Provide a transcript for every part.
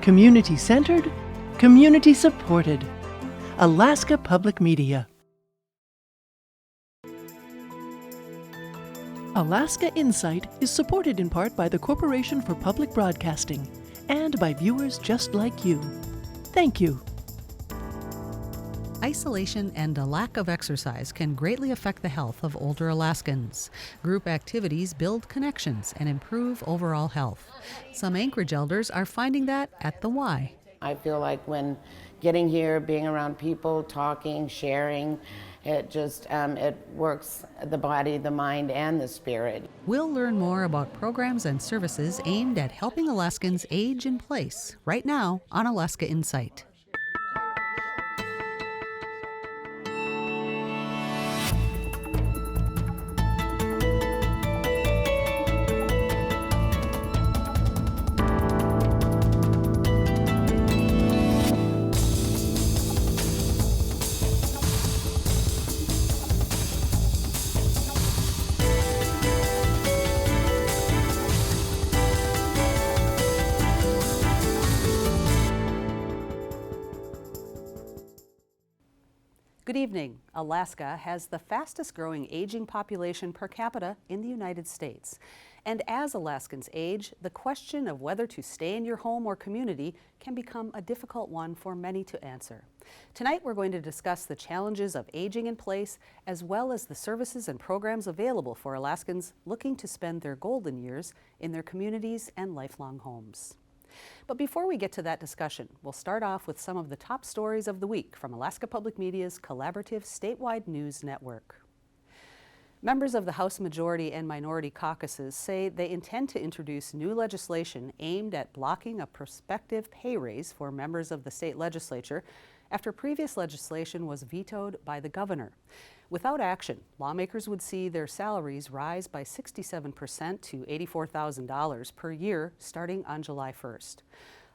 Community-centered, community-supported. Alaska Public Media. Alaska Insight is supported in part by the Corporation for Public Broadcasting and by viewers just like you. Thank you. Isolation and a lack of exercise can greatly affect the health of older Alaskans. Group activities build connections and improve overall health. Some Anchorage elders are finding that at the Y. I feel like when getting here, being around people, talking, sharing, it just, it works the body, the mind, and the spirit. We'll learn more about programs and services aimed at helping Alaskans age in place right now on Alaska Insight. Good evening. Alaska has the fastest growing aging population per capita in the United States. And as Alaskans age, the question of whether to stay in your home or community can become a difficult one for many to answer. Tonight we're going to discuss the challenges of aging in place, as well as the services and programs available for Alaskans looking to spend their golden years in their communities and lifelong homes. But before we get to that discussion, we'll start off with some of the top stories of the week from Alaska Public Media's collaborative statewide news network. Members of the House Majority and Minority Caucuses say they intend to introduce new legislation aimed at blocking a prospective pay raise for members of the state legislature after previous legislation was vetoed by the governor. Without action, lawmakers would see their salaries rise by 67% to $84,000 per year starting on July 1st.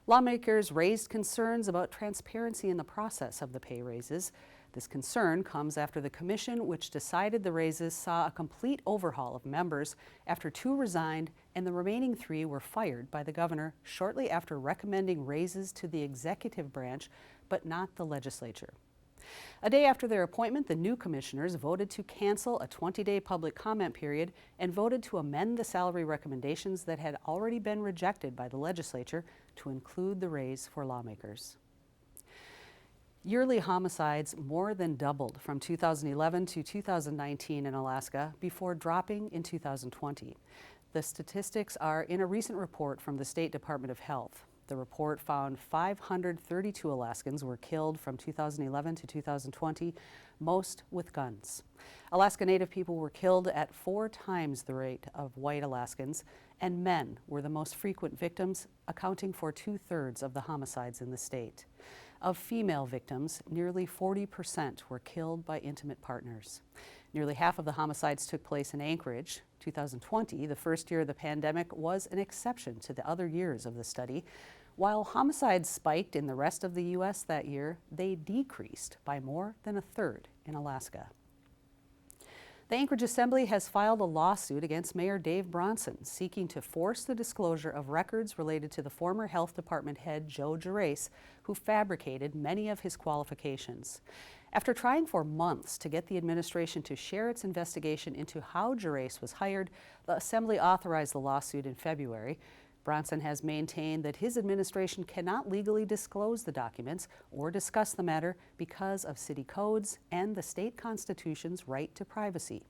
Lawmakers raised concerns about transparency in the process of the pay raises. This concern comes after the commission, which decided the raises, saw a complete overhaul of members after 2 resigned and the remaining 3 were fired by the governor shortly after recommending raises to the executive branch, but not the legislature. A day after their appointment, the new commissioners voted to cancel a 20-day public comment period and voted to amend the salary recommendations that had already been rejected by the legislature to include the raise for lawmakers. Yearly homicides more than doubled from 2011 to 2019 in Alaska before dropping in 2020. The statistics are in a recent report from the State Department of Health. The report found 532 Alaskans were killed from 2011 to 2020, most with guns. Alaska Native people were killed at 4 times the rate of white Alaskans, and men were the most frequent victims, accounting for 2/3 of the homicides in the state. Of female victims, nearly 40% were killed by intimate partners. Nearly half of the homicides took place in Anchorage. 2020, the first year of the pandemic, was an exception to the other years of the study. While homicides spiked in the rest of the U.S. that year, they decreased by more than 1/3 in Alaska. The Anchorage Assembly has filed a lawsuit against Mayor Dave Bronson, seeking to force the disclosure of records related to the former Health Department head Joe Gerace, who fabricated many of his qualifications. After trying for months to get the administration to share its investigation into how Gerace was hired, the Assembly authorized the lawsuit in February. Bronson has maintained that his administration cannot legally disclose the documents or discuss the matter because of city codes and the state constitution's right to privacy.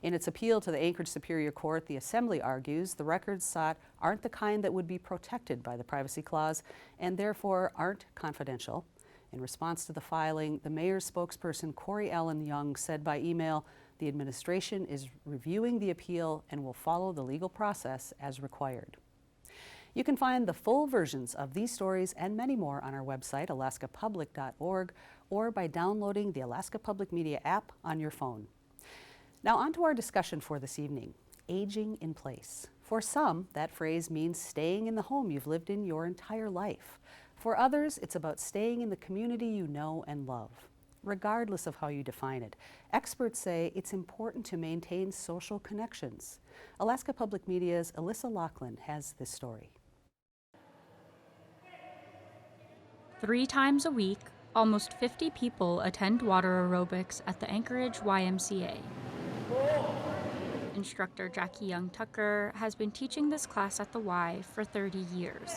In its appeal to the Anchorage Superior Court, the Assembly argues the records sought aren't the kind that would be protected by the Privacy Clause and therefore aren't confidential. In response to the filing, the mayor's spokesperson, Corey Allen Young, said by email, the administration is reviewing the appeal and will follow the legal process as required. You can find the full versions of these stories and many more on our website, alaskapublic.org, or by downloading the Alaska Public Media app on your phone. Now on to our discussion for this evening, aging in place. For some, that phrase means staying in the home you've lived in your entire life. For others, it's about staying in the community you know and love. Regardless of how you define it, experts say it's important to maintain social connections. Alaska Public Media's Alyssa Lachlan has this story. 3 times a week, almost 50 people attend water aerobics at the Anchorage YMCA. Instructor Jackie Tucker has been teaching this class at the Y for 30 years.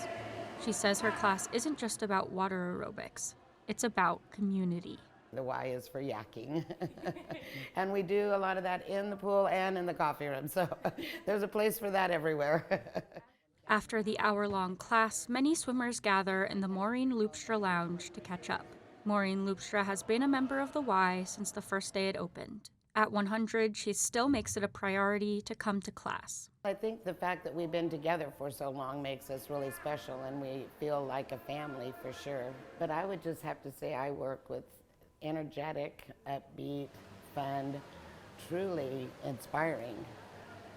She says her class isn't just about water aerobics, it's about community. The Y is for yakking. And we do a lot of that in the pool and in the coffee room, so there's a place for that everywhere. After the hour-long class, many swimmers gather in the Maureen Loopstra Lounge to catch up. Maureen Loopstra has been a member of the Y since the first day it opened. At 100, she still makes it a priority to come to class. I think the fact that we've been together for so long makes us really special, and we feel like a family for sure. But I would just have to say I work with energetic, upbeat, fun, truly inspiring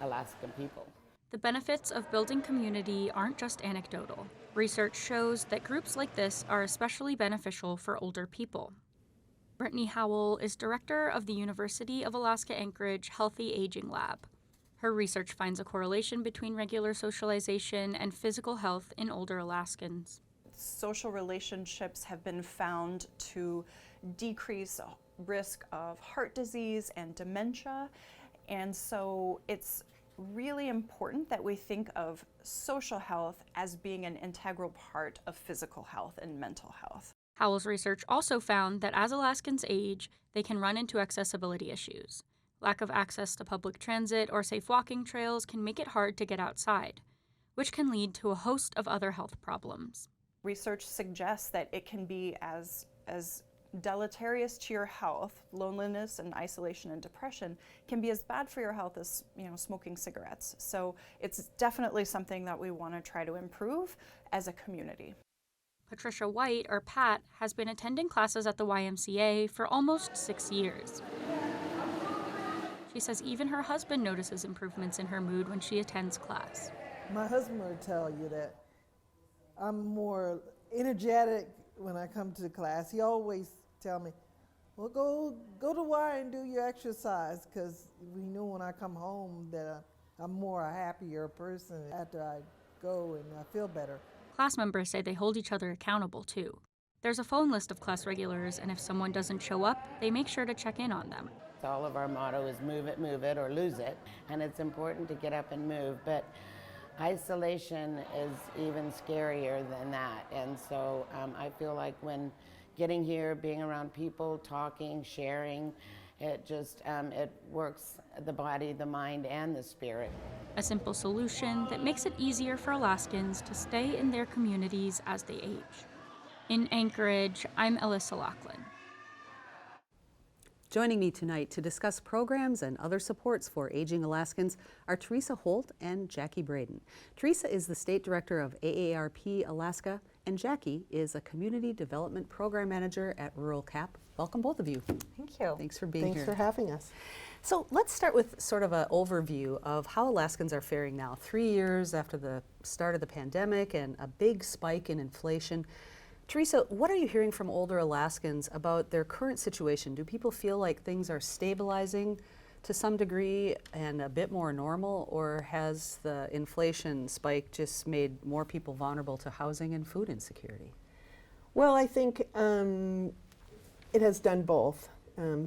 Alaskan people. The benefits of building community aren't just anecdotal. Research shows that groups like this are especially beneficial for older people. Brittany Howell is director of the University of Alaska Anchorage Healthy Aging Lab. Her research finds a correlation between regular socialization and physical health in older Alaskans. Social relationships have been found to decrease risk of heart disease and dementia, and so it's really important that we think of social health as being an integral part of physical health and mental health. Howell's research also found that as Alaskans age, they can run into accessibility issues. Lack of access to public transit or safe walking trails can make it hard to get outside, which can lead to a host of other health problems. Research suggests that it can be as deleterious to your health. Loneliness and isolation and depression can be as bad for your health as smoking cigarettes. So it's definitely something that we want to try to improve as a community. Patricia White, or Pat, has been attending classes at the YMCA for almost 6 years. She says even her husband notices improvements in her mood when she attends class. My husband will tell you that I'm more energetic when I come to class. He always tell me, well, go to Y and do your exercise, because we know when I come home that I'm more a happier person after I go, and I feel better. Class members say they hold each other accountable, too. There's a phone list of class regulars, and if someone doesn't show up, they make sure to check in on them. All of our motto is move it, or lose it. And it's important to get up and move, but isolation is even scarier than that. And so I feel like when getting here, being around people, talking, sharing, it works the body, the mind, and the spirit. A simple solution that makes it easier for Alaskans to stay in their communities as they age. In Anchorage, I'm Alyssa Lachlan. Joining me tonight to discuss programs and other supports for aging Alaskans are Teresa Holt and Jacquie Braden. Teresa is the State Director of AARP Alaska, and Jacquie is a Community Development Program Manager at Rural CAP. Welcome, both of you. Thank you. Thanks for being here. Thanks for having us. So let's start with sort of an overview of how Alaskans are faring now, 3 years after the start of the pandemic and a big spike in inflation. Teresa, what are you hearing from older Alaskans about their current situation? Do people feel like things are stabilizing to some degree and a bit more normal, or has the inflation spike just made more people vulnerable to housing and food insecurity? Well, I think it has done both.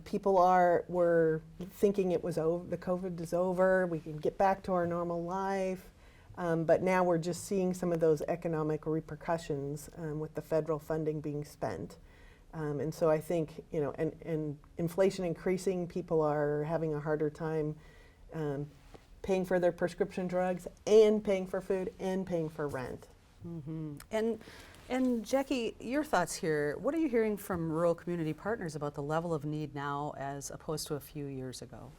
People were thinking it was over, the COVID is over, we can get back to our normal life. But now we're just seeing some of those economic repercussions with the federal funding being spent. And so I think, and inflation increasing, people are having a harder time paying for their prescription drugs and paying for food and paying for rent. Mm-hmm. And Jacquie, your thoughts here. What are you hearing from rural community partners about the level of need now as opposed to a few years ago?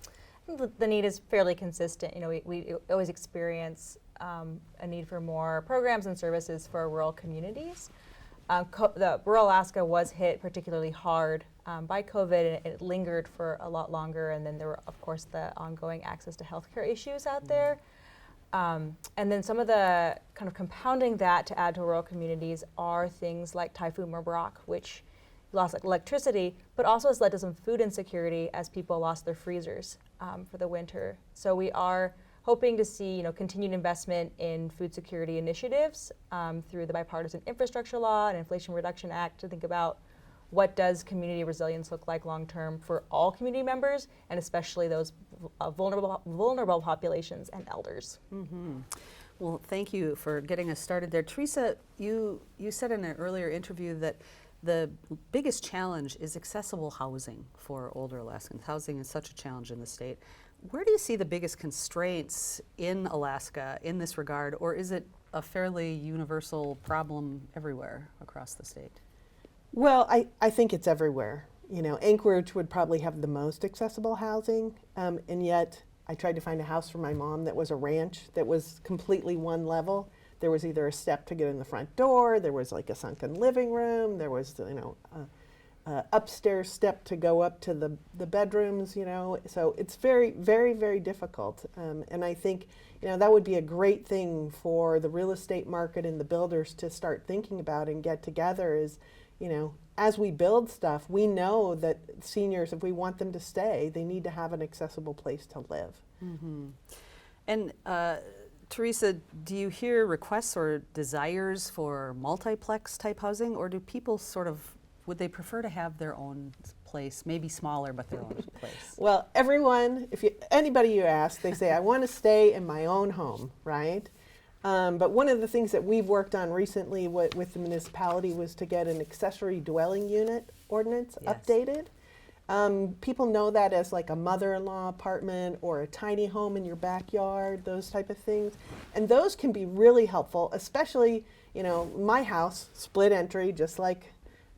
The need is fairly consistent. We always experience a need for more programs and services for rural communities. The rural Alaska was hit particularly hard by COVID, and it lingered for a lot longer. And then there were, of course, the ongoing access to healthcare issues out there. And then some of the kind of compounding that to add to rural communities are things like Typhoon Murbarak, which lost electricity, but also has led to some food insecurity as people lost their freezers for the winter. So we are hoping to see continued investment in food security initiatives through the Bipartisan Infrastructure Law and Inflation Reduction Act to think about what does community resilience look like long term for all community members, and especially those vulnerable populations and elders. Mm-hmm. Well, thank you for getting us started there. Teresa, you said in an earlier interview that the biggest challenge is accessible housing for older Alaskans. Housing is such a challenge in the state. Where do you see the biggest constraints in Alaska in this regard, or is it a fairly universal problem everywhere across the state? Well, I think it's everywhere. Anchorage would probably have the most accessible housing, and yet I tried to find a house for my mom that was a ranch that was completely one level. There was either a step to get in the front door, there was like a sunken living room, there was a upstairs step to go up to the bedrooms, so it's very, very, very difficult. And I think that would be a great thing for the real estate market and the builders to start thinking about and get together is, as we build stuff, we know that seniors, if we want them to stay, they need to have an accessible place to live. Mm-hmm. And Teresa, do you hear requests or desires for multiplex type housing, or do people would they prefer to have their own place, maybe smaller, but their own place? Well, anybody you ask, they say, I want to stay in my own home, right? But one of the things that we've worked on recently with the municipality was to get an accessory dwelling unit ordinance updated. People know that as like a mother-in-law apartment or a tiny home in your backyard, those type of things. And those can be really helpful, especially, my house, split entry, just like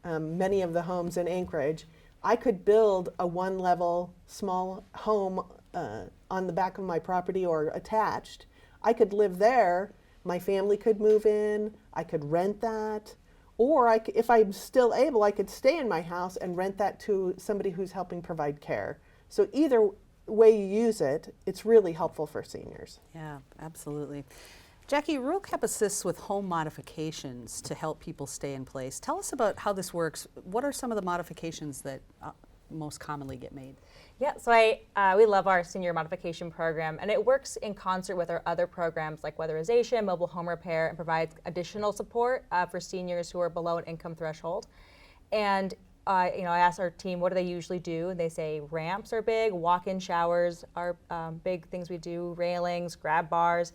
many of the homes in Anchorage. I could build a one-level small home on the back of my property or attached. I could live there, my family could move in, I could rent that, or if I'm still able, I could stay in my house and rent that to somebody who's helping provide care. So either way you use it, it's really helpful for seniors. Yeah, absolutely. Jacquie, Rural Cap assists with home modifications to help people stay in place. Tell us about how this works. What are some of the modifications that most commonly get made? Yeah, so we love our senior modification program, and it works in concert with our other programs like weatherization, mobile home repair, and provides additional support for seniors who are below an income threshold. And I asked our team, what do they usually do? And they say ramps are big, walk-in showers are big things we do, railings, grab bars.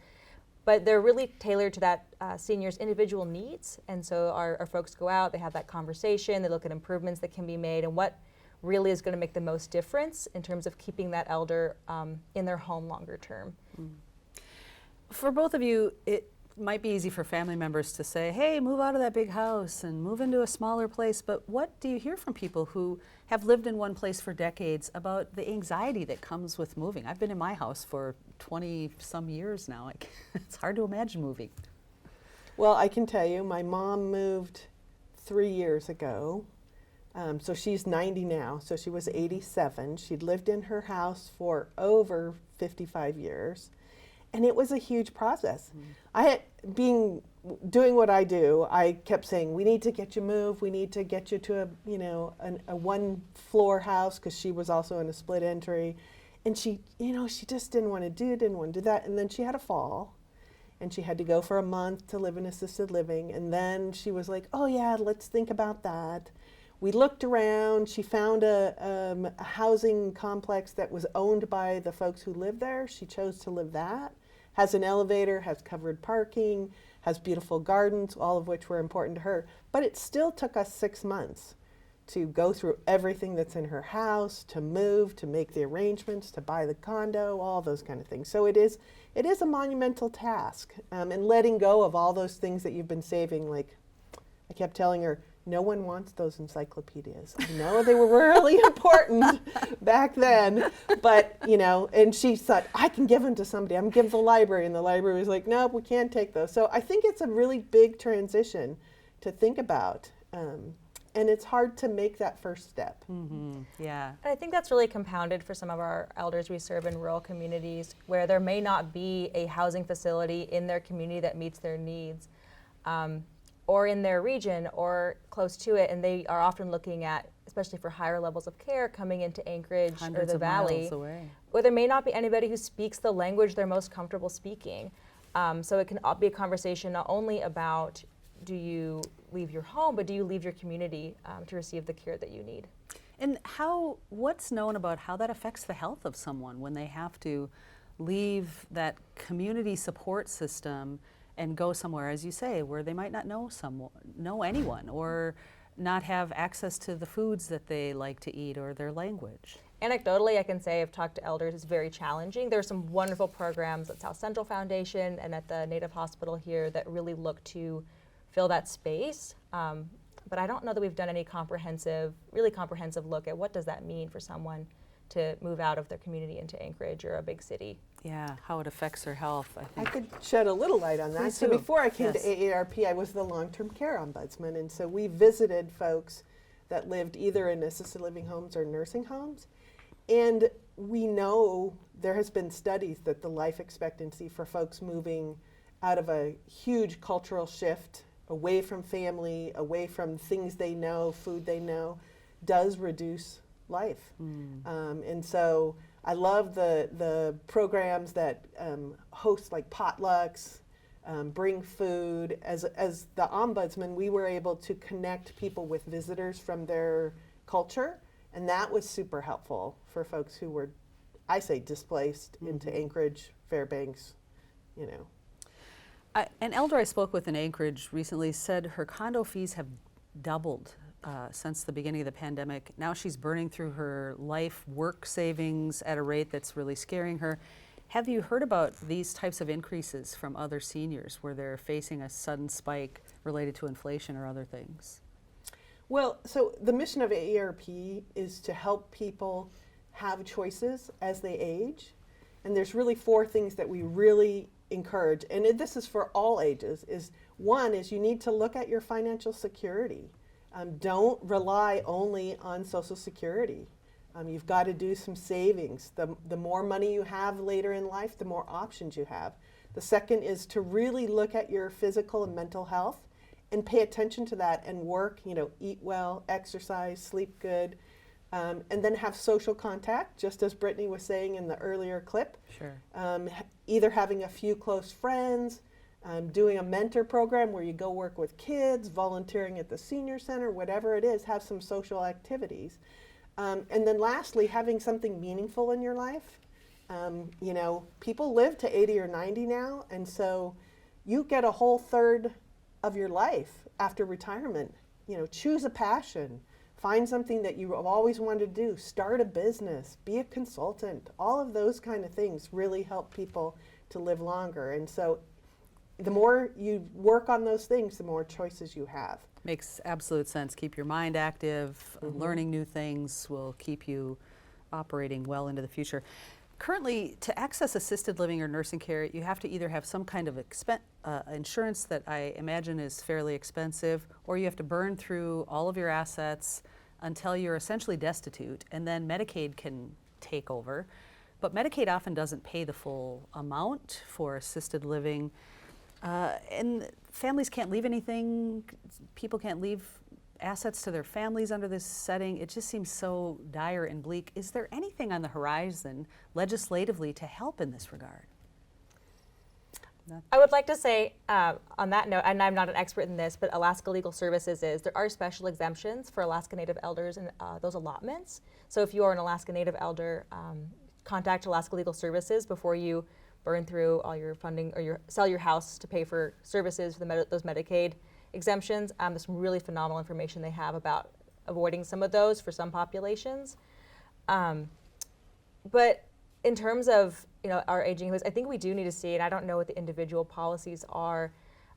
But they're really tailored to that senior's individual needs. And so our folks go out, they have that conversation, they look at improvements that can be made and what really is going to make the most difference in terms of keeping that elder in their home longer term. Mm. For both of you, it might be easy for family members to say, hey, move out of that big house and move into a smaller place, but what do you hear from people who have lived in one place for decades about the anxiety that comes with moving? I've been in my house for 20 some years now. It's hard to imagine moving. Well, I can tell you, my mom moved 3 years ago. So she's 90 now, so she was 87. She'd lived in her house for over 55 years, and it was a huge process. Doing what I do, I kept saying, we need to get you moved, we need to get you to a one-floor house, because she was also in a split entry. And she just didn't want to do that. And then she had a fall, and she had to go for a month to live in assisted living. And then she was like, oh yeah, let's think about that. We looked around, she found a housing complex that was owned by the folks who live there. She chose to live that. Has an elevator, has covered parking, has beautiful gardens, all of which were important to her. But it still took us 6 months to go through everything that's in her house, to move, to make the arrangements, to buy the condo, all those kind of things. So it is a monumental task. And letting go of all those things that you've been saving, like I kept telling her, no one wants those encyclopedias. I know they were really important back then, but and she thought, I can give them to somebody. I'm going to give the library. And the library was like, nope, we can't take those. So I think it's a really big transition to think about. And it's hard to make that first step. Mm-hmm. Yeah. And I think that's really compounded for some of our elders we serve in rural communities where there may not be a housing facility in their community that meets their needs. Or in their region or close to it, and they are often looking at especially for higher levels of care, coming into Anchorage Hundreds or the of Valley, miles away. where there may not be anybody who speaks the language they're most comfortable speaking. So it can be a conversation not only about do you leave your home, but do you leave your community to receive the care that you need. And what's known about how that affects the health of someone when they have to leave that community support system and go somewhere, as you say, where they might not know anyone, or not have access to the foods that they like to eat or their language? Anecdotally, I can say I've talked to elders, it's very challenging. There are some wonderful programs at South Central Foundation and at the Native Hospital here that really look to fill that space. But I don't know that we've done any really comprehensive look at what does that mean for someone to move out of their community into Anchorage or a big city. Yeah, how it affects their health, I I think. could shed a little light on that. Please So do. before I came Yes. to AARP, I was the long-term care ombudsman, and so we visited folks that lived either in assisted living homes or nursing homes. And we know there has been studies that the life expectancy for folks moving out of a huge cultural shift, away from family, away from things they know, food they know, does reduce life. And so I love the programs that host like potlucks, bring food. As the ombudsman, we were able to connect people with visitors from their culture, and that was super helpful for folks who were, I say, displaced into Anchorage, Fairbanks, you know. An elder I spoke with in Anchorage recently said her condo fees have doubled since the beginning of the pandemic. Now she's burning through her life work savings at a rate that's really scaring her. Have you heard about these types of increases from other seniors where they're facing a sudden spike related to inflation or other things? Well, so the mission of AARP is to help people have choices as they age. And there's really 4 things that we really encourage, and this is for all ages. One is you need to look at your financial security. Don't rely only on Social Security. You've got to do some savings. The more money you have later in life, the more options you have. The second is to really look at your physical and mental health and pay attention to that and work, eat well, exercise, sleep good, and then have social contact, just as Brittany was saying in the earlier clip. Sure. Either having a few close friends, doing a mentor program where you go work with kids, volunteering at the senior center, whatever it is, have some social activities. And then lastly, having something meaningful in your life. People live to 80 or 90 now, and so you get a whole third of your life after retirement. Choose a passion. Find something that you have always wanted to do. Start a business. Be a consultant. All of those kind of things really help people to live longer. And so the more you work on those things, the more choices you have. Makes absolute sense. Keep your mind active. Learning new things will keep you operating well into the future. Currently, to access assisted living or nursing care, you have to either have some kind of insurance that I imagine is fairly expensive, or you have to burn through all of your assets until you're essentially destitute, and then Medicaid can take over. But Medicaid often doesn't pay the full amount for assisted living, and families can't leave anything. People can't leave assets to their families under this setting. It just seems so dire and bleak. Is there anything on the horizon legislatively to help in this regard? I would like to say on that note, and I'm not an expert in this, but Alaska Legal Services there are special exemptions for Alaska Native elders and those allotments. So if you are an Alaska Native elder, contact Alaska Legal Services before you burn through all your funding or sell your house to pay for services for those Medicaid exemptions. There's some really phenomenal information they have about avoiding some of those for some populations. But in terms of our aging, I think we do need to see, and I don't know what the individual policies are,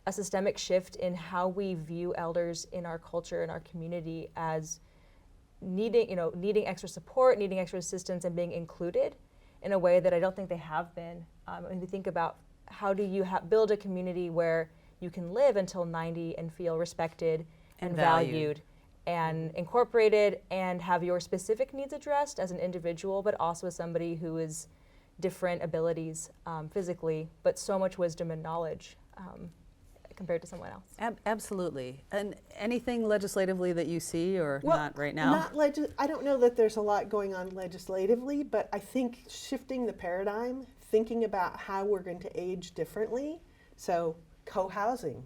a systemic shift in how we view elders in our culture and our community as needing extra support, needing extra assistance, and being included in a way that I don't think they have been. When you think about how do you build a community where you can live until 90 and feel respected and valued and incorporated and have your specific needs addressed as an individual, but also as somebody who is different abilities physically, but so much wisdom and knowledge compared to someone else. Absolutely. And anything legislatively that you see, or Well, not right now? I don't know that there's a lot going on legislatively, but I think shifting the paradigm, thinking about how we're going to age differently. So co-housing.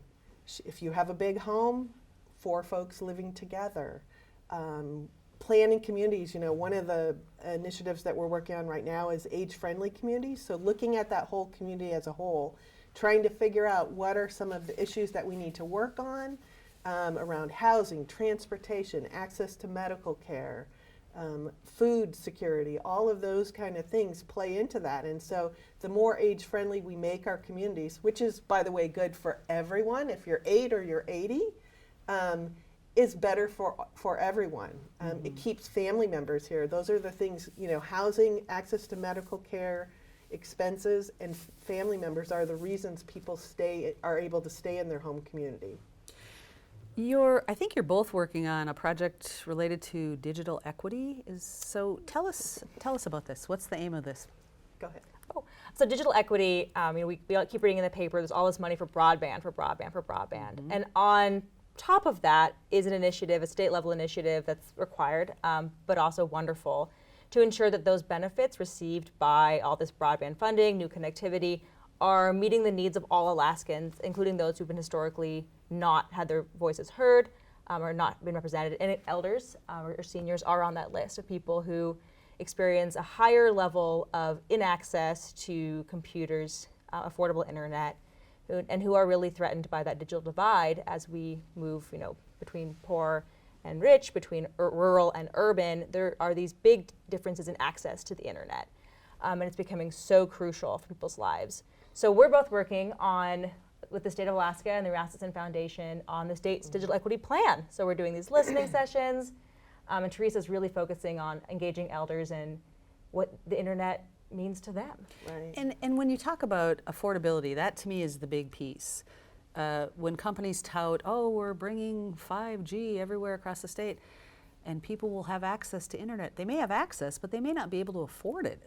If you have a big home, 4 folks living together. Planning communities, one of the initiatives that we're working on right now is age-friendly communities. So looking at that whole community as a whole, trying to figure out what are some of the issues that we need to work on around housing, transportation, access to medical care, food security, all of those kind of things play into that. And so the more age-friendly we make our communities, which is, by the way, good for everyone, if you're 8 or you're 80, is better for everyone. It keeps family members here. Those are the things, housing, access to medical care, expenses, and family members are the reasons people are able to stay in their home community. I think you're both working on a project related to digital equity. So tell us about this. What's the aim of this? Go ahead. So digital equity, we keep reading in the paper, there's all this money for broadband. And on top of that is an initiative, a state level initiative that's required, but also wonderful, to ensure that those benefits received by all this broadband funding, new connectivity, are meeting the needs of all Alaskans, including those who've been historically not had their voices heard or not been represented. And elders or seniors are on that list of people who experience a higher level of inaccess to computers, affordable internet, and who are really threatened by that digital divide as we move, between poor and rich, between rural and urban. There are these big differences in access to the internet, and it's becoming so crucial for people's lives. So we're both working with the state of Alaska and the Rasmussen Foundation on the state's digital equity plan. So we're doing these listening sessions, and Teresa's really focusing on engaging elders and what the internet means to them. Right. And when you talk about affordability, that to me is the big piece. When companies tout, we're bringing 5G everywhere across the state, and people will have access to internet. They may have access, but they may not be able to afford it.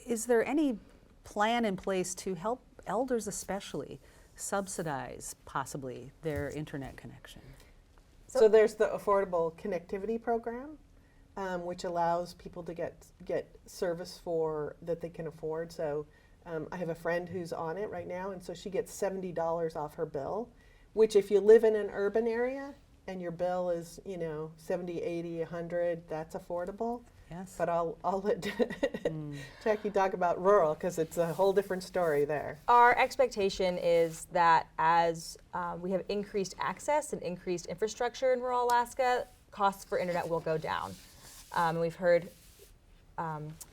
Is there any plan in place to help elders especially subsidize possibly their internet connection? So there's the Affordable Connectivity Program, which allows people to get service that they can afford. So I have a friend who's on it right now, and so she gets $70 off her bill, which if you live in an urban area and your bill is, $70, $80, $100, that's affordable. Yes. But I'll let Jacquie talk about rural, because it's a whole different story there. Our expectation is that as we have increased access and increased infrastructure in rural Alaska, costs for internet will go down. We've heard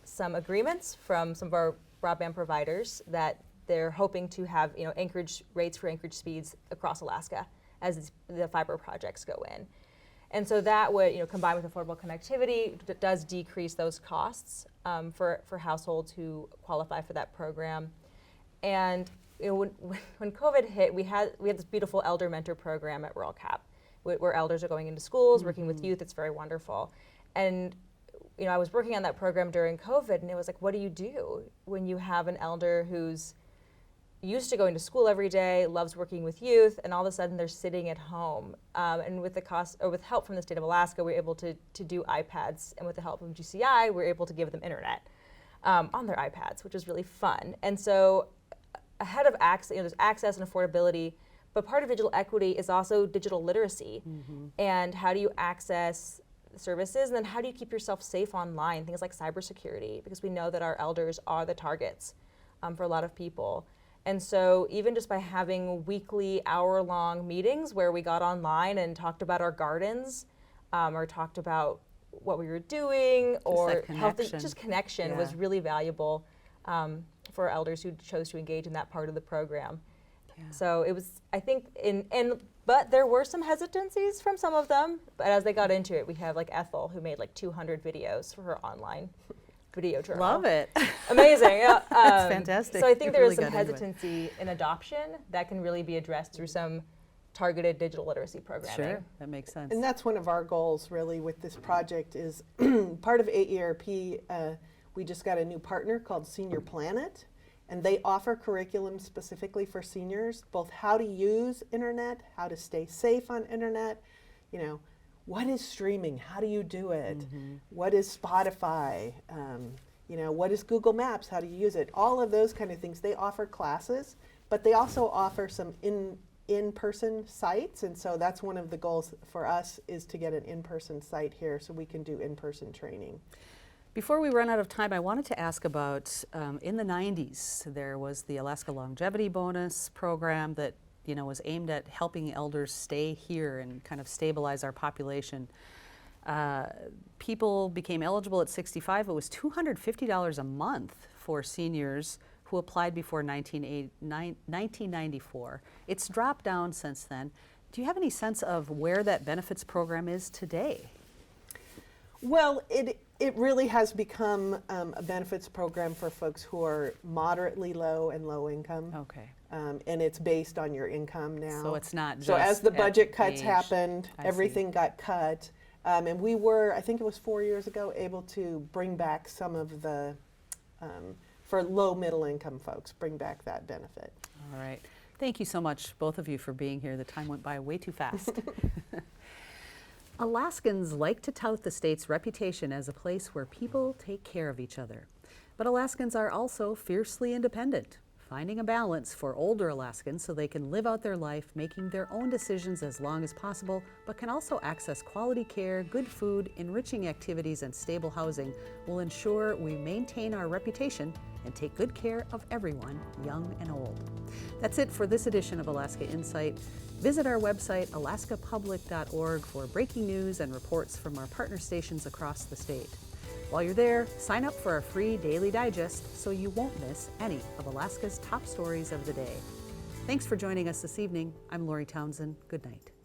some agreements from some of our broadband providers that they're hoping to have Anchorage rates for Anchorage speeds across Alaska as the fiber projects go in. And so that would, combined with affordable connectivity, does decrease those costs for households who qualify for that program. And when COVID hit, we had this beautiful elder mentor program at Rural Cap, where elders are going into schools, working with youth. It's very wonderful. And I was working on that program during COVID, and it was like, what do you do when you have an elder who's used to going to school every day, loves working with youth, and all of a sudden they're sitting at home. And with with help from the state of Alaska, we're able to do iPads, and with the help of GCI, we're able to give them internet on their iPads, which is really fun. And so ahead of access, there's access and affordability, but part of digital equity is also digital literacy. And how do you access services, and then how do you keep yourself safe online, things like cybersecurity, because we know that our elders are the targets for a lot of people. And so even just by having weekly hour-long meetings where we got online and talked about our gardens, or talked about what we were doing, or connection was really valuable for elders who chose to engage in that part of the program. Yeah. So it was, I think, but there were some hesitancies from some of them. But as they got into it, we have like Ethel, who made like 200 videos for her online video journal. Love it. Amazing. Yeah. It's fantastic. So I think there really is some hesitancy in adoption that can really be addressed through some targeted digital literacy programming. Sure, that makes sense. And that's one of our goals really with this project is part of AARP, we just got a new partner called Senior Planet. And they offer curriculum specifically for seniors, both how to use internet, how to stay safe on internet, you know, what is streaming, how do you do it, what is Spotify, you know, what is Google Maps, how do you use it, all of those kind of things. They offer classes, but they also offer some in-person sites, and so that's one of the goals for us, is to get an in-person site here so we can do in-person training. Before we run out of time, I wanted to ask about, in the 90s, there was the Alaska Longevity Bonus program that, you know, was aimed at helping elders stay here and kind of stabilize our population. People became eligible at 65. It was $250 a month for seniors who applied before 1994. It's dropped down since then. Do you have any sense of where that benefits program is today? Well, it really has become a benefits program for folks who are moderately low and low income. Okay. And it's based on your income now. So it's not just so as the budget cuts age. happened, I everything see. got cut. And we were, I think it was 4 years ago, able to bring back some of the, for low middle income folks, bring back that benefit. All right. Thank you so much, both of you, for being here. The time went by way too fast. Alaskans like to tout the state's reputation as a place where people take care of each other. But Alaskans are also fiercely independent, finding a balance for older Alaskans so they can live out their life, making their own decisions as long as possible, but can also access quality care, good food, enriching activities, and stable housing will ensure we maintain our reputation and take good care of everyone, young and old. That's it for this edition of Alaska Insight. Visit our website, alaskapublic.org, for breaking news and reports from our partner stations across the state. While you're there, sign up for our free daily digest so you won't miss any of Alaska's top stories of the day. Thanks for joining us this evening. I'm Lori Townsend. Good night.